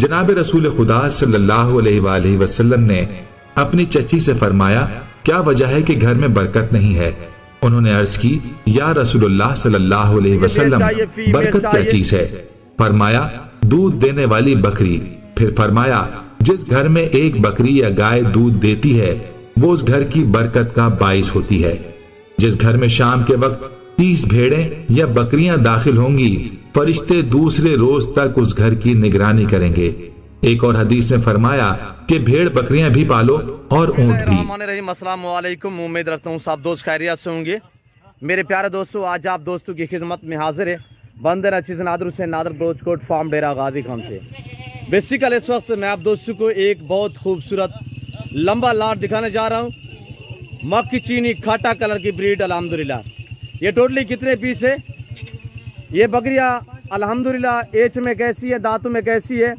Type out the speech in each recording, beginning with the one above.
जनाब रसूल खुदा सल्लल्लाहु अलैहि वसल्लम ने अपनी चची से फरमाया, क्या वजह है कि घर में बरकत नहीं है? उन्होंने अर्ज की, या रसूलुल्लाह सल्लल्लाहु अलैहि वसल्लम, बरकत क्या चीज है? फरमाया, दूध देने वाली बकरी। फिर फरमाया, जिस घर में एक बकरी या गाय दूध देती है वो उस घर की बरकत का बाइस होती है। जिस घर में शाम के वक्त 30 भेड़ें या बकरियां दाखिल होंगी, फरिश्ते दूसरे रोज तक उस घर की निगरानी करेंगे। एक और हदीस में फरमाया कि भेड़ बकरियां भी पालो और ऊंट भी। अस्सलाम वालेकुम, उम्मीद रखता हूँ सब दोस्त खैरियत से होंगे। मेरे प्यारे दोस्तों, आज आप दोस्तों की खिदमत में हाजिर है बंदर अचीज नादर हुसैन नादर ब्रोचकोट फार्म डेरा गाजी खान से। बेसिकल इस वक्त मैं आप दोस्तों को एक बहुत खूबसूरत लंबा लाट दिखाने जा रहा हूँ। मक्की चीनी खाटा कलर की ब्रीड अल्हम्दुलिल्लाह। ये टोटली कितने पीस है? ये बकरियाँ अल्हम्दुलिल्लाह एज में कैसी है, दांतों में कैसी है,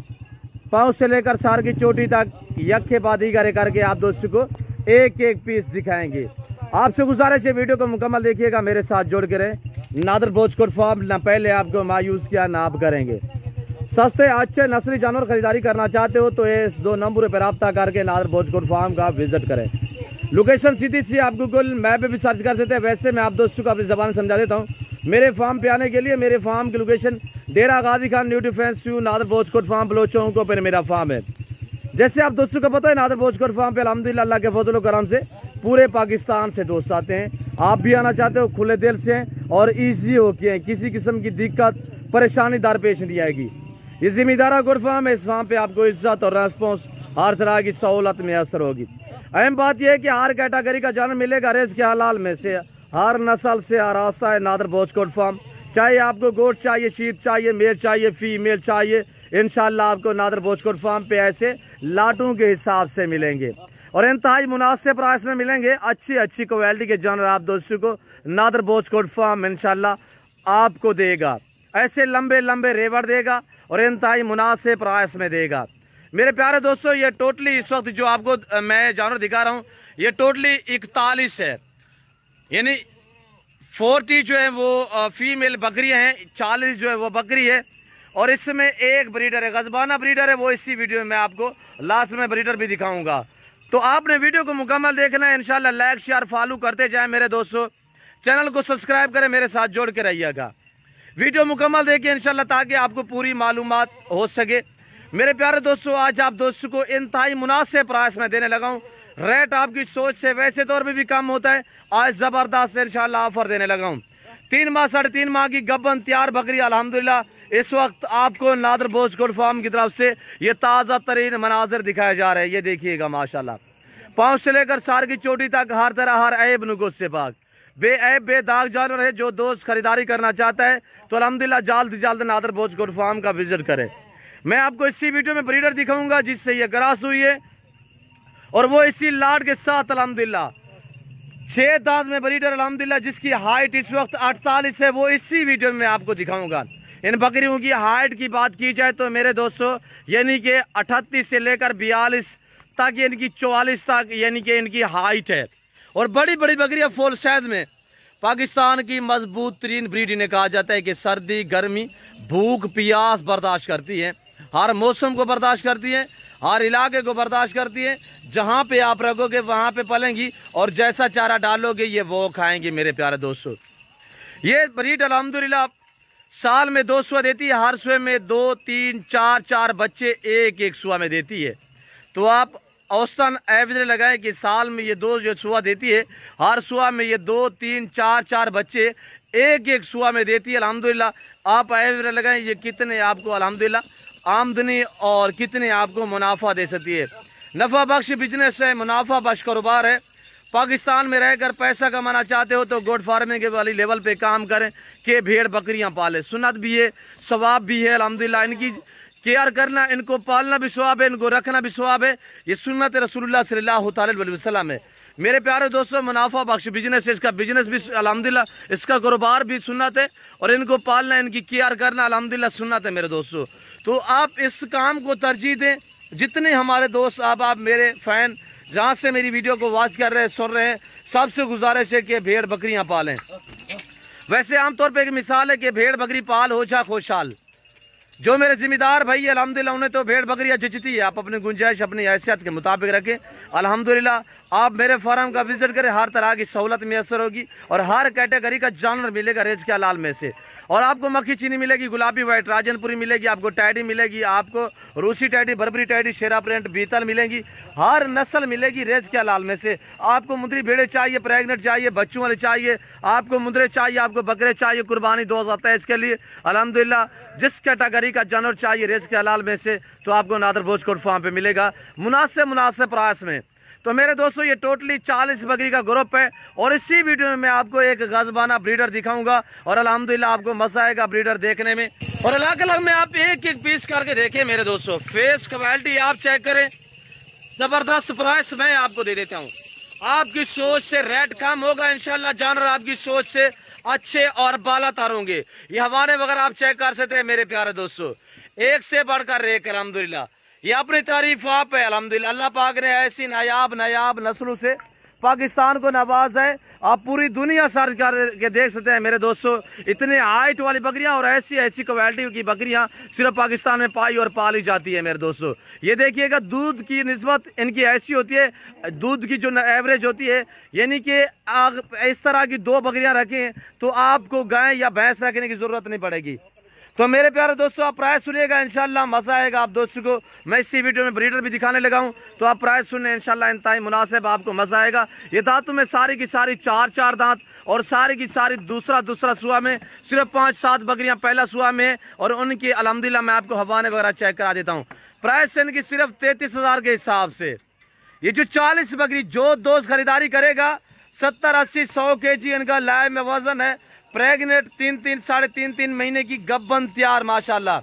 पाँव से लेकर सार की चोटी तक यक्के बादी करे करके आप दोस्तों को एक एक पीस दिखाएंगे। आपसे गुजारिश है वीडियो को मुकम्मल देखिएगा, मेरे साथ जोड़ के रहे। नादर ब्रोचकोट फार्म, ना पहले आपको मायूस किया ना आप करेंगे। सस्ते अच्छे नस्ली जानवर खरीदारी करना चाहते हो तो इस 2 नंबर पर रब्ता करके नादर ब्रोचकोट फार्म का विजिट करें। लोकेशन सीधी सी आप गूगल मैप पे भी सर्च कर सकते हैं। वैसे मैं आप दोस्तों को अपनी ज़बान समझा देता हूँ। मेरे फार्म पे आने के लिए मेरे फार्म की location Dera Ghazi Khan new defence view नादर ब्रोचकोट फार्म बलोच चौक पर मेरा फार्म है। जैसे आप दोस्तों को पता है, नादर ब्रोचकोट फार्म पे अल्हम्दुलिल्लाह अल्लाह के फजल करम से पूरे पाकिस्तान से दोस्त आते हैं। आप भी आना चाहते हो खुले दिल से और ईजी होके हैं, किसी किस्म की दिक्कत परेशानी दरपेश नहीं आएगी। ये जिम्मेदारा गुड फार्म है। इस फार्म पे आपको इज्जत और रेस्पॉन्स हर तरह की सहूलत मैसर होगी। अहम बात यह है कि हर कैटेगरी का जानवर मिलेगा रिज़्क़ के हलाल में से, हर नस्ल से आरास्ता है नादर ब्रोचकोट फार्म। चाहे आपको गोट चाहिए, शीप चाहिए, मेल चाहिए, फीमेल चाहिए, इंशाल्लाह आपको नादर ब्रोचकोट फार्म पे ऐसे लाटों के हिसाब से मिलेंगे और इंतहाई मुनासिब प्राइस में मिलेंगे। अच्छी क्वालिटी के जानवर आप दोस्तों को नादर ब्रोचकोट फार्म इंशाल्लाह आपको देगा। ऐसे लंबे लंबे रेवड़ देगा और इंतहाई मुनासिब प्राइस में देगा। मेरे प्यारे दोस्तों, ये टोटली इस वक्त जो आपको मैं जानवर दिखा रहा हूँ ये टोटली 41 है, यानी 40 जो है वो फीमेल बकरियां हैं, 40 जो है वो बकरी है और इसमें एक ब्रीडर है, गजबाना ब्रीडर है। वो इसी वीडियो में आपको लास्ट में ब्रीडर भी दिखाऊंगा। तो आपने वीडियो को मुकम्मल देखना है इंशाल्लाह। लाइक शेयर फॉलो करते जाएं मेरे दोस्तों। चैनल को सब्सक्राइब करें, मेरे साथ जोड़ के रहिएगा। वीडियो मुकम्मल देखिए इंशाल्लाह ताकि आपको पूरी मालूमात हो सके। मेरे प्यारे दोस्तों, आज आप दोस्तों को इंतहाई मुनासिब प्राइस में देने लगा हूँ। रेट आपकी सोच से वैसे तौर पे भी कम होता है, आज ज़बरदस्त इंशाल्लाह ऑफर देने लगा हूँ। 3 माह 3.5 माह की गब्बन तैयार बकरी अल्हम्दुलिल्लाह इस वक्त आपको नादर ब्रोचकोट फार्म की तरफ से ये ताज़ा तरीन मनाजिर दिखाए जा रहे हैं। ये देखिएगा माशाल्लाह, पाँव से लेकर सार की चोटी तक हर तरह हर ऐब नुकुस से पाक बेऐब बेदाग जानवर है। जो दोस्त खरीदारी करना चाहता है तो अल्हम्दुलिल्लाह जल्द से जल्द नादर ब्रोचकोट फार्म का विजिट करें। मैं आपको इसी वीडियो में ब्रीडर दिखाऊंगा जिससे ये ग्रास हुई है और वो इसी लाट के साथ अल्हम्दुलिल्लाह 6 दांत में ब्रीडर अल्हम्दुलिल्लाह जिसकी हाइट इस वक्त 48 है, वो इसी वीडियो में आपको दिखाऊंगा। इन बकरियों की हाइट की बात की जाए तो मेरे दोस्तों यानी कि 38 से लेकर 42 तक इनकी 44 तक यानी कि इनकी हाइट है और बड़ी बड़ी बकरियां फुल साइज में। पाकिस्तान की मजबूत तरीन ब्रीड इन्हें कहा जाता है कि सर्दी गर्मी भूख प्यास बर्दाश्त करती है, हर मौसम को बर्दाश्त करती है, हर इलाके को बर्दाश्त करती है। जहाँ पे आप रखोगे वहाँ पे पलेंगी और जैसा चारा डालोगे ये वो खाएंगी। मेरे प्यारे दोस्तों, ये ब्रीड अल्हम्दुलिल्लाह साल में 2 सुआ देती है। हर सुए में 2 3 4 बच्चे एक सुआ में देती है। तो आप औसतन एवरेज लगाएं कि साल में ये 2 जो सुआ देती है, हर सुआ में ये 2 3 4 बच्चे एक सुआ में देती है। अल्हम्दुलिल्लाह आप एवरेज लगाएं ये कितने आपको अल्हम्दुलिल्लाह आमदनी और कितने आपको मुनाफा दे सकती है। नफ़ा बख्श बिजनेस है, मुनाफा बख्श कारोबार है। पाकिस्तान में रहकर पैसा कमाना चाहते हो तो गोट फार्मिंग के वाली लेवल पे काम करें कि भेड़ बकरियां पाले। सुन्नत भी है, सवाब भी है। अल्हम्दुलिल्लाह इनकी केयर करना, इनको पालना भी सवाब है, इनको रखना भी सवाब है। ये सुन्नत रसूलुल्लाह सल्लल्लाहु अलैहि वसल्लम है। मेरे प्यारे दोस्तों, मुनाफा बख्श बिजनेस है, इसका बिजनेस भी अल्हम्दुलिल्लाह इसका कारोबार भी सुन्नत है और इनको पालना इनकी केयर करना अल्हम्दुलिल्लाह सुन्नत है मेरे दोस्तों। तो आप इस काम को तरजीह दें। जितने हमारे दोस्त आप मेरे फ़ैन जहाँ से मेरी वीडियो को वॉच कर रहे हैं, सुन रहे हैं, सबसे गुजारिश है कि भेड़ बकरियाँ पालें। वैसे आमतौर पर एक मिसाल है कि भेड़ बकरी पाल हो जा खुशहाल। जो मेरे जिम्मेदार भाई अल्हम्दुलिल्लाह उन्हें तो भेड़ बकरियां जचती है, आप अपनी गुंजाइश अपनी हैसियत के मुताबिक रखें। अल्हम्दुलिल्लाह आप मेरे फार्म का विजिट करें, हर तरह की सहूलत मैसर होगी और हर कैटेगरी का जानवर मिलेगा रिज़्क़ हलाल में से। और आपको मक्खी चीनी मिलेगी, गुलाबी वाइट राजनपुरी मिलेगी, आपको टैडी मिलेगी, आपको रूसी टैडी, बर्बरी टैडी, शेरा प्रिंट, बीतल मिलेंगी, हर नस्ल मिलेगी रिज़्क़ हलाल में से। आपको मुंदरी भेड़े चाहिए, प्रेगनेंट चाहिए, बच्चों वाले चाहिए, आपको मुंदरे चाहिए, आपको बकरे चाहिए कुर्बानी 2023 के लिए, अल्हम्दुलिल्लाह जिस कैटेगरी का जानवर चाहिए रिज़्क़ हलाल में से तो आपको नादर बोझकोट फार्म पे मिलेगा मुनासिब प्राइस में। तो मेरे दोस्तों ये टोटली 40 बकरी का ग्रुप है और इसी वीडियो में मैं आपको एक गजबाना ब्रीडर दिखाऊंगा और अल्हम्दुलिल्लाह आपको मजा आएगा ब्रीडर देखने में। और अलग अलग में आप एक एक पीस करके देखें मेरे दोस्तों, फेस क्वालिटी आप चेक करें, जबरदस्त प्राइस मैं आपको दे देता हूँ। आपकी सोच से रेट कम होगा इंशाल्लाह, जानवर आपकी सोच से अच्छे और बाला तार होंगे। ये हवाने वगैरह आप चेक कर सकते हैं मेरे प्यारे दोस्तों, एक से बढ़कर एक अल्हम्दुलिल्लाह। ये अपनी तारीफ आप है अल्हम्दुलिल्लाह, अल्लाह पाक ने ऐसी नायाब नस्लों से पाकिस्तान को नवाज है। आप पूरी दुनिया सर के देख सकते हैं मेरे दोस्तों, इतने हाइट वाली बकरियां और ऐसी क्वालिटी की बकरियां सिर्फ पाकिस्तान में पाई और पाली जाती है मेरे दोस्तों। ये देखिएगा दूध की निस्बत इनकी ऐसी होती है, दूध की जो एवरेज होती है, यानी कि इस तरह की 2 बकरियां रखें तो आपको गाय या भैंस रखने की जरूरत नहीं पड़ेगी। तो मेरे प्यारे दोस्तों आप प्राइस सुनिएगा, इंशाल्लाह मजा आएगा आप दोस्तों को। मैं इसी वीडियो में ब्रीडर भी दिखाने लगा हूं, तो आप प्राइस सुनने इंशाल्लाह इंतहाई मुनासिब, आपको मजा आएगा। ये दांतों में सारी की सारी 4 दांत और सारी की सारी दूसरा सुआ में, सिर्फ 5-7 बकरियां पहला सुआ में और उनकी अल्हम्दुलिल्लाह मैं आपको हवाने वगैरह चेक करा देता हूँ। प्राइस इनकी सिर्फ 33,000 के हिसाब से। ये जो 40 बकरी जो दोस्त खरीदारी करेगा 70-80-100 kg इनका लाइव में वजन है, प्रेगनेंट 3-3 साढ़े 3 महीने की गब्बन तैयार माशाल्लाह।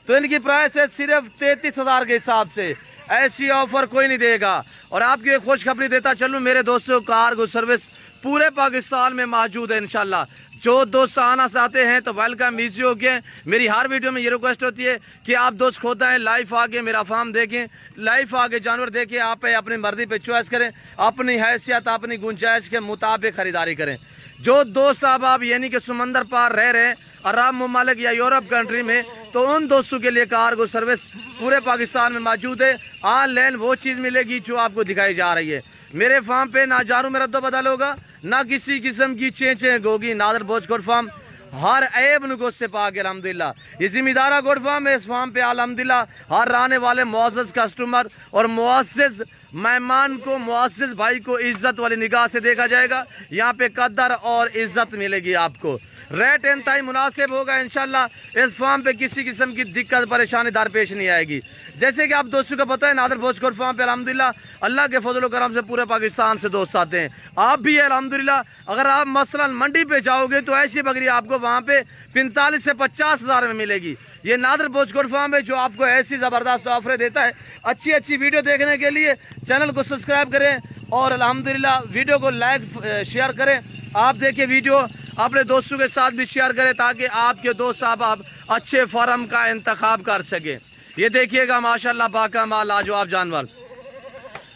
तो इनकी प्राइस है सिर्फ 33,000 के हिसाब से, ऐसी ऑफर कोई नहीं देगा। और आपकी एक खुशखबरी देता चलूँ मेरे दोस्तों, कार्गो सर्विस पूरे पाकिस्तान में मौजूद है इंशाल्लाह। जो दोस्त आना चाहते हैं तो वेलकम ईजी हो गए। मेरी हर वीडियो में ये रिक्वेस्ट होती है कि आप दोस्त खुद आएँ, लाइव आके मेरा फार्म देखें, लाइव आके जानवर देखें, आप अपनी मर्जी पे चॉइस करें, अपनी हैसियत अपनी गुंजाइश के मुताबिक खरीदारी करें। जो दोस्त आप यानी कि समंदर पार रह रहे हैं अरब ममालिक या यूरोप कंट्री में, तो उन दोस्तों के लिए कार्गो सर्विस पूरे पाकिस्तान में मौजूद है। ऑनलाइन वो चीज़ मिलेगी जो आपको दिखाई जा रही है। मेरे फार्म पे ना जारू में रद्दो बदल होगा, ना किसी किस्म की चेंज होगी। नादर बोझकोट फार्म हर ऐब नुगोस से पाक अल्हम्दुलिल्लाह। ये जिम्मेदारा गोट फार्म है, इस फार्म पे अल्हम्दुलिल्लाह हर आने वाले मुअज़्ज़ज़ कस्टमर और मुअज़्ज़ज़ मेहमान को, मुअज़्ज़ज़ भाई को इज्जत वाली निगाह से देखा जाएगा। यहाँ पे कदर और इज्जत मिलेगी आपको। रेट इंतहाई मुनासिब होगा इंशाल्लाह। इस फार्म पे किसी किस्म की दिक्कत परेशानी दरपेश नहीं आएगी। जैसे कि आप दोस्तों को पता है नादर बोझकोट फार्म पे अल्हम्दुलिल्लाह अल्लाह के फजल व करम से पूरे पाकिस्तान से दोस्त आते हैं। आप भी अल्हम्दुलिल्लाह अगर आप मसलन मंडी पे जाओगे तो ऐसी बकरी आपको वहाँ पे 45 से 50 हज़ार में मिलेगी। ये नादर बोझकोट फार्म है जो आपको ऐसी ज़बरदस्त ऑफरें देता है। अच्छी वीडियो देखने के लिए चैनल को सब्सक्राइब करें और अल्हम्दुलिल्लाह वीडियो को लाइक शेयर करें। आप देखिए वीडियो अपने दोस्तों के साथ भी शेयर करें ताकि आपके दोस्त आप अच्छे फार्म का इंतखाब कर सकें। ये देखिएगा माशाल्लाह बाका माल लाजवाब जानवर।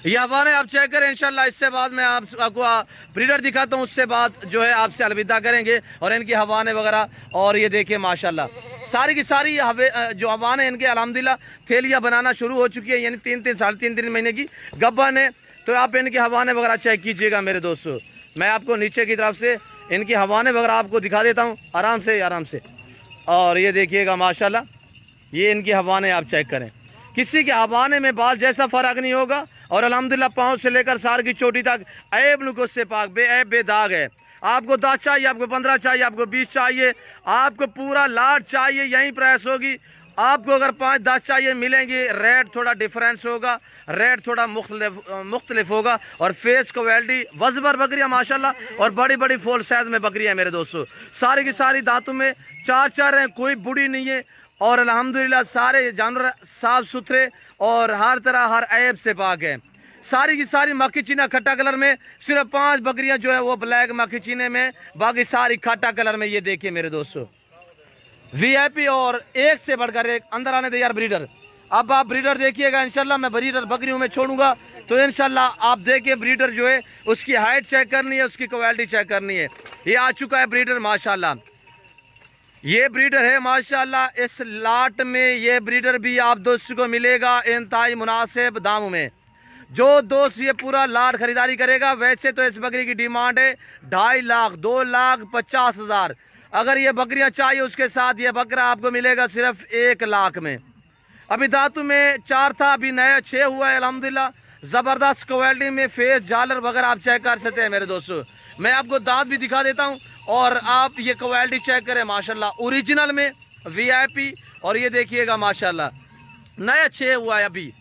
ये हवाने आप चेक करें इंशाल्लाह। इससे बाद में आपको ब्रीडर दिखाता हूँ, उससे बाद जो है आपसे अलविदा करेंगे और इनकी हवाने वगैरह। और ये देखिए माशाल्लाह सारी की सारी जो हवाने इनके अल्हम्दुलिल्लाह थैलियाँ बनाना शुरू हो चुकी है, यानी 3 साढ़े 3 महीने की गब्बन है। तो आप इनके हवाने वगैरह चेक कीजिएगा मेरे दोस्तों। मैं आपको नीचे की तरफ से इनकी हवाने वगैरह आपको दिखा देता हूँ आराम से। और ये देखिएगा माशाल्लाह, ये इनकी हवाने आप चेक करें। किसी के हवाने में बाल जैसा फ़र्क नहीं होगा और अल्हम्दुलिल्लाह पाँव से लेकर सार की चोटी तक ऐब नुकुस से पाक, बेऐब बेदाग है। आपको 10 चाहिए, आपको 15 चाहिए, आपको 20 चाहिए, आपको पूरा लाट चाहिए, यही प्राइस होगी। आपको अगर 5-10 चाहिए मिलेंगे, रेट थोड़ा डिफरेंस होगा, रेट थोड़ा मुख्तलिफ होगा। और फेस क्वालिटी वजबर बकरियाँ माशाल्लाह और बड़ी बड़ी फुल साइज में बकरियाँ मेरे दोस्तों। सारी की सारी दांतों में 4 हैं, कोई बूढ़ी नहीं है और अल्हम्दुलिल्लाह सारे जानवर साफ सुथरे और हर तरह हर ऐब से पाक है। सारी की सारी मक्खी चीना खट्टा कलर में, सिर्फ 5 बकरियां जो है वो ब्लैक मक्खी चीने में, बाकी सारी खट्टा कलर में। ये देखिए मेरे दोस्तों वीआईपी और एक से बढ़कर एक। अंदर आने दे यार ब्रीडर। अब आप ब्रीडर देखिएगा इंशाल्लाह। मैं ब्रीडर बकरियों में छोड़ूंगा तो इंशाल्लाह आप देखिए ब्रीडर जो है उसकी हाइट चेक करनी है, उसकी क्वालिटी चेक करनी है। ये आ चुका है ब्रीडर माशाल्लाह। ये ब्रीडर है माशाल्लाह। इस लाट में ये ब्रीडर भी आप दोस्तों को मिलेगा इंतहाई मुनासिब दामों में। जो दोस्त ये पूरा लाट खरीदारी करेगा, वैसे तो इस बकरी की डिमांड है 2.5 लाख 2,50,000। अगर ये बकरियां चाहिए उसके साथ ये बकरा आपको मिलेगा सिर्फ 1 लाख में। अभी दांतों में 4 था, अभी नया 6 हुआ है अल्हम्दुलिल्लाह। ज़बरदस्त क्वालिटी में फेस झालर वगैरह आप चेक कर सकते हैं मेरे दोस्तों। मैं आपको दांत भी दिखा देता हूँ और आप ये क्वालिटी चेक करें माशाल्लाह, ओरिजिनल में VIP। और ये देखिएगा माशाल्लाह नया 6 हुआ है अभी।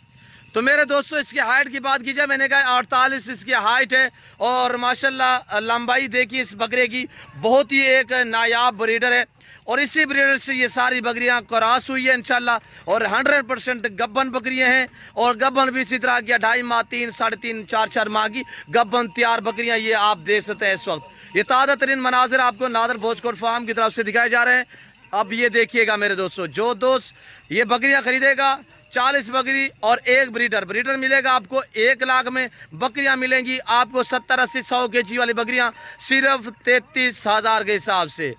तो मेरे दोस्तों इसकी हाइट की बात कीजिए, मैंने कहा 48 इसकी हाइट है और माशाल्लाह लंबाई देखिए इस बकरे की, बहुत ही एक नायाब ब्रीडर है। और इसी ब्रीडर से ये सारी बकरियां क्रॉस हुई है इंशाल्लाह। और 100% गब्बन बकरियां हैं और गब्बन भी इसी तरह की 2.5 माह 3, 3.5, 4 माह की गब्बन तैयार बकरियां ये आप देख सकते हैं इस वक्त। ये ताज़ा तरीन मनाजिर आपको नादर भोजकोट फार्म की तरफ से दिखाए जा रहे हैं। अब ये देखिएगा मेरे दोस्तों, जो दोस्त ये बकरियां खरीदेगा 40 बकरी और 1 ब्रीडर मिलेगा आपको 1 लाख में। बकरियां मिलेंगी आपको 70, 80, 100 kg वाली बकरियां सिर्फ 33,000 के हिसाब से।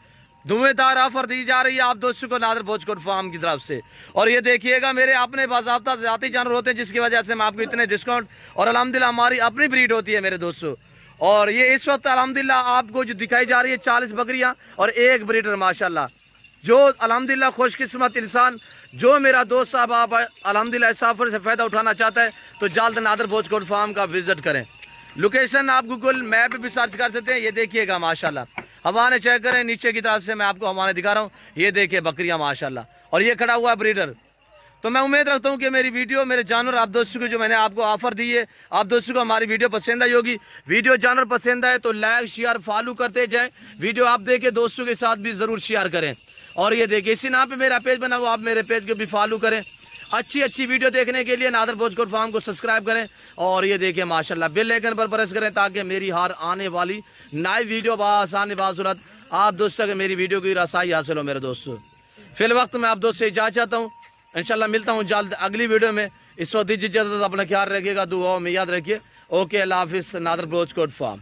धुएंधार ऑफर दी जा रही है आप दोस्तों को नादर भोजकोट फार्म की तरफ से। और ये देखिएगा मेरे अपने बाज़ाब्ता ज़ाती जानवर होते हैं जिसकी वजह से मैं आपको इतने डिस्काउंट, और अल्हम्दुलिल्लाह हमारी अपनी ब्रीड होती है मेरे दोस्तों। और ये इस वक्त अल्हम्दुलिल्लाह आपको जो दिखाई जा रही है 40 बकरियां और 1 ब्रीडर माशाल्लाह। जो अल्हम्दुलिल्लाह खुशकिस्मत इंसान, जो मेरा दोस्त साहब आप अल्हम्दुलिल्लाह इस ऑफर से फ़ायदा उठाना चाहता है तो जल्द नादर भोजकोट फार्म का विजिट करें। लोकेशन आप गूगल मैप भी सर्च कर सकते हैं। ये देखिएगा माशाल्लाह हवाने चेक करें, नीचे की तरफ से मैं आपको हवाने दिखा रहा हूँ। ये देखिए बकरियां माशाल्लाह, और ये खड़ा हुआ ब्रीडर। तो मैं उम्मीद रखता हूँ कि मेरी वीडियो, मेरे जानवर आप दोस्तों को जो मैंने आपको ऑफर दी है, आप दोस्तों को हमारी वीडियो पसंद आई होगी। वीडियो जानवर पसंद आए तो लाइक शेयर फॉलो करते जाएं। वीडियो आप देखें दोस्तों के साथ भी ज़रूर शेयर करें। और ये देखिए इसी नाम पे मेरा पेज बना हुआ, आप मेरे पेज को भी फॉलो करें। अच्छी वीडियो देखने के लिए नादर भोजकोट फार्म को सब्सक्राइब करें। और ये देखिए माशाल्लाह बेल आइकन पर प्रेस करें ताकि मेरी हर आने वाली नई वीडियो बासानी बासूरत आप दोस्तों को मेरी वीडियो की रसाई हासिल हो मेरे दोस्तों। फिल वक्त मैं आप दोस्त से इजाज़त चाहता हूँ, इंशाल्लाह मिलता हूँ जल्द अगली वीडियो में। इस वक्त दीजिए इजाज़त, अपना ख्याल रखिएगा, दुआओं में याद रखिए। ओके, अल्लाह हाफिज़। नादर भोजकोट फार्म।